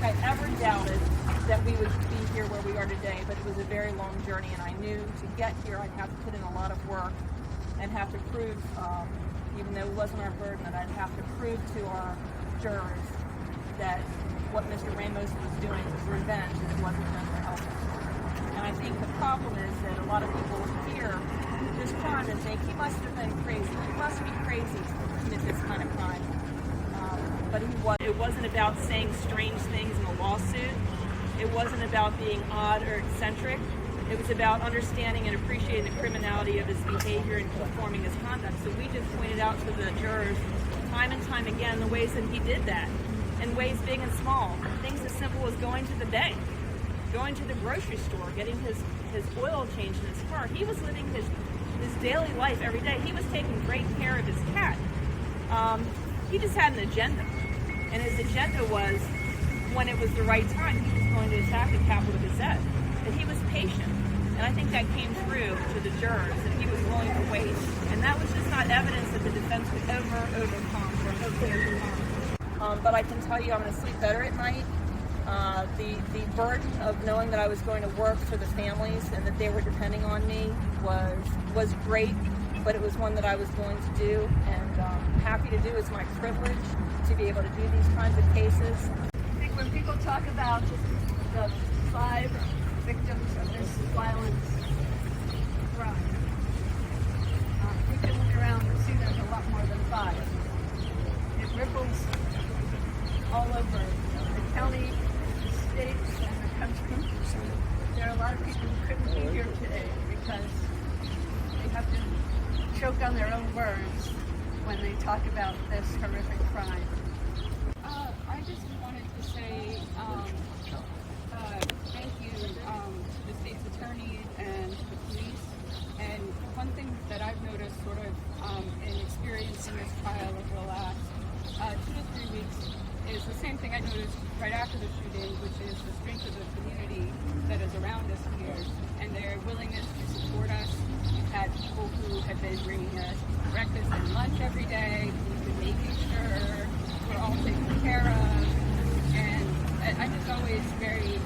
think I ever doubted that we would be here where we are today, but it was a very long journey, and I knew to get here I'd have to put in a lot of work and have to prove, even though it wasn't our burden, that I'd have to prove to our jurors that what Mr. Ramos was doing was revenge and it wasn't mental health disorder. And I think the problem is that a lot of people hear this crime and think, he must have been crazy. He must be crazy to commit this kind of crime. But he was. It wasn't about saying strange things in a lawsuit. It wasn't about being odd or eccentric. It was about understanding and appreciating the criminality of his behavior and conforming his conduct. So we just pointed out to the jurors time and time again the ways that he did that, in ways big and small. Things as simple as going to the bank, going to the grocery store, getting his oil changed in his car. He was living his daily life every day. He was taking great care of his cat. He just had an agenda. And his agenda was, when it was the right time, he was going to attack the Capital Gazette. That he was patient. And I think that came through to the jurors, that he was willing to wait. And that was just not evidence that the defense could overcome or hopefully overcome. But I can tell you I'm going to sleep better at night. The burden of knowing that I was going to work for the families and that they were depending on me was great, but it was one that I was going to do, and happy to do. It's my privilege to be able to do these kinds of cases. I think when people talk about the 5 victims of this violence crime, you can look around and see there's a lot more than 5. It ripples all over the county, the states, and the country. There are a lot of people who couldn't be here today because they have to choke on their own words when they talk about this horrific crime. I just wanted to say thank you to the state's attorney and the police. And one thing that I've noticed sort of in experiencing this trial over the last 2 to 3 weeks is the same thing I noticed right after the shooting, which is the strength of the community that is around us here and their willingness to support us. We've had people who have been bringing us breakfast and lunch every day. We've been making sure we're all taken care of. And I'm just always very